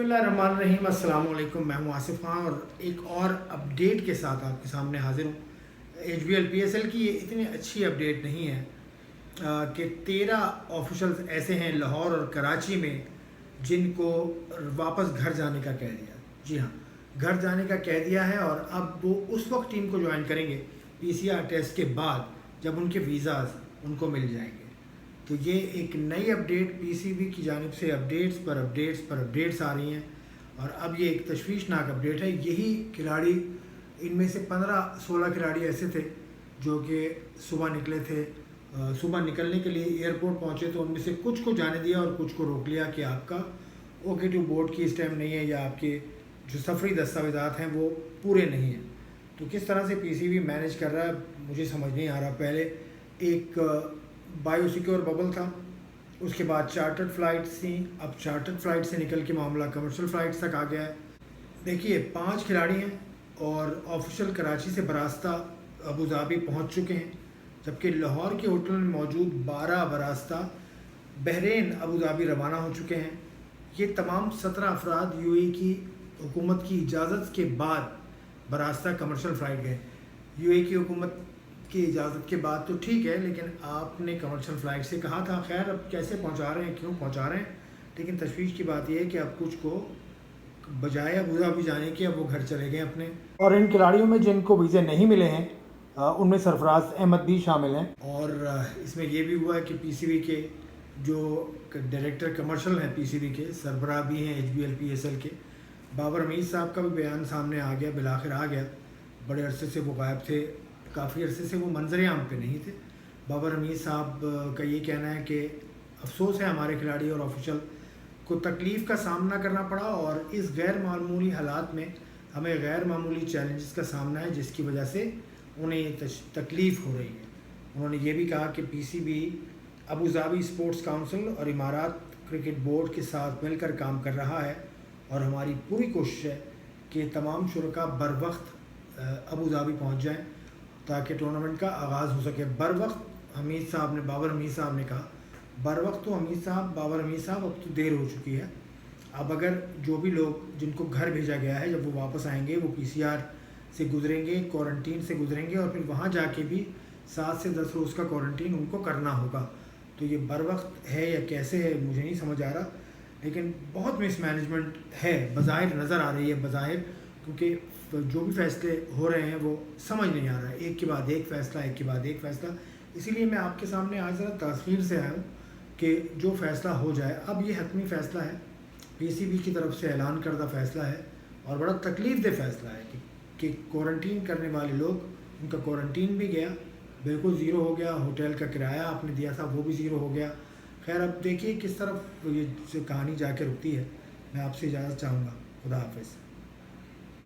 बिस्मिल्लाहिर्रहमानिर्रहीम। अस्सलाम वालेकुम। मैं हूं आसिफ खान और एक और अपडेट के साथ आपके सामने हाजिर हूं। HBL PSL की ये इतनी अच्छी अपडेट नहीं है कि 13 ऑफिशल्स ऐसे हैं लाहौर और कराची में जिनको वापस घर जाने का कह दिया। जी हाँ, घर जाने का कह दिया है और अब वो उस वक्त टीम को ज्वाइन करेंगे PCR टेस्ट के बाद जब उनके वीज़ाज़ उनको मिल जाएंगे। तो ये एक नई अपडेट PCB की जानिब से अपडेट्स पर अपडेट्स आ रही हैं और अब ये एक तशवीशनाक अपडेट है। यही खिलाड़ी, इनमें से 15-16 खिलाड़ी ऐसे थे जो कि सुबह निकले थे, सुबह निकलने के लिए एयरपोर्ट पहुंचे तो उनमें से कुछ को जाने दिया और कुछ को रोक लिया कि आपका OK2 बोर्ड की इस टाइम नहीं है या आपके जो सफरी दस्तावेज़ात हैं वो पूरे नहीं हैं। तो किस तरह से PCB मैनेज कर रहा है मुझे समझ नहीं आ रहा। पहले एक बायोसिक्योर बबल था, उसके बाद चार्टर्ड फ़्लाइट्स थी, अब चार्टर्ड फ़्लाइट से निकल के मामला कमर्शियल फ़्लाइट्स तक आ गया है। देखिए 5 खिलाड़ी हैं और ऑफिशियल कराची से बरास्ता अबू धाबी पहुँच चुके हैं, जबकि लाहौर के होटल में मौजूद 12 बरास्ता बहरीन अबू धाबी रवाना हो चुके हैं। ये तमाम 17 अफराद UAE की हुकूमत की इजाज़त के बाद बरास्ता कमर्शियल फ़्लाइट गए। UAE की हुकूमत की इजाज़त के बाद तो ठीक है, लेकिन आपने कमर्शियल फ़्लाइट से कहा था। खैर अब कैसे पहुंचा रहे हैं, क्यों पहुंचा रहे हैं, लेकिन तशवीश की बात यह है कि अब कुछ को बजाय अबू धाबी जाने के अब वो घर चले गए अपने। और इन खिलाड़ियों में जिनको वीज़े नहीं मिले हैं उनमें सरफराज अहमद भी शामिल हैं। और इसमें यह भी हुआ है कि PCB के जो डायरेक्टर कमर्शियल हैं PCB के सरबराह भी हैं HBL PSL के, बाबर हमीद साहब का भी बयान सामने आ गया, बिलाखिर आ गया। बड़े अरसे से वो गायब थे, काफ़ी अरसे से वो मंजर आम पे नहीं थे। बाबर हमीद साहब का ये कहना है कि अफसोस है हमारे खिलाड़ी और ऑफिशियल को तकलीफ़ का सामना करना पड़ा और इस गैर मामूली हालात में हमें गैर मामूली चैलेंजेस का सामना है जिसकी वजह से उन्हें ये तकलीफ़ हो रही है। उन्होंने ये भी कहा कि PCB Abu Dhabi sports council और इमारात क्रिकेट बोर्ड के साथ मिलकर काम कर रहा है और हमारी पूरी कोशिश है कि तमाम शुरका बर वक्त अबू धाबी पहुँच जाएँ ताकि टूर्नामेंट का आगाज़ हो सके। बर वक्त हमीद साहब ने, बाबर हमीद साहब ने कहा, बर वक्त तो हमीद साहब, बाबर हमीद साहब अब तो देर हो चुकी है। अब अगर जो भी लोग जिनको घर भेजा गया है जब वो वापस आएंगे वो PCR से गुजरेंगे, क्वारंटीन से गुजरेंगे और फिर वहाँ जाके भी 7 से 10 रोज़ का क्वारंटीन उनको करना होगा। तो ये बर वक्त है या कैसे है मुझे नहीं समझ आ रहा, लेकिन बहुत मिसमैनेजमेंट है बज़ाहिर नज़र आ रही है, बज़ाहिर, क्योंकि जो भी फ़ैसले हो रहे हैं वो समझ नहीं आ रहा है, एक के बाद एक फ़ैसला, एक के बाद एक फ़ैसला। इसीलिए मैं आपके सामने आज ज़रा तस्वीर से आया हूँ कि जो फ़ैसला हो जाए, अब ये हतमी फ़ैसला है, PCB की तरफ से ऐलान करदा फ़ैसला है और बड़ा तकलीफ़ दह फ़ैसला है कि क्वारंटीन करने वाले लोग, उनका क्वारंटीन भी गया, बिल्कुल ज़ीरो हो गया, होटल का किराया आपने दिया था वो भी ज़ीरो हो गया। खैर अब देखिए किस तरफ ये कहानी जाके रुकती है। मैं आपसे इजाज़त चाहूँगा। खुदा हाफ़िज़।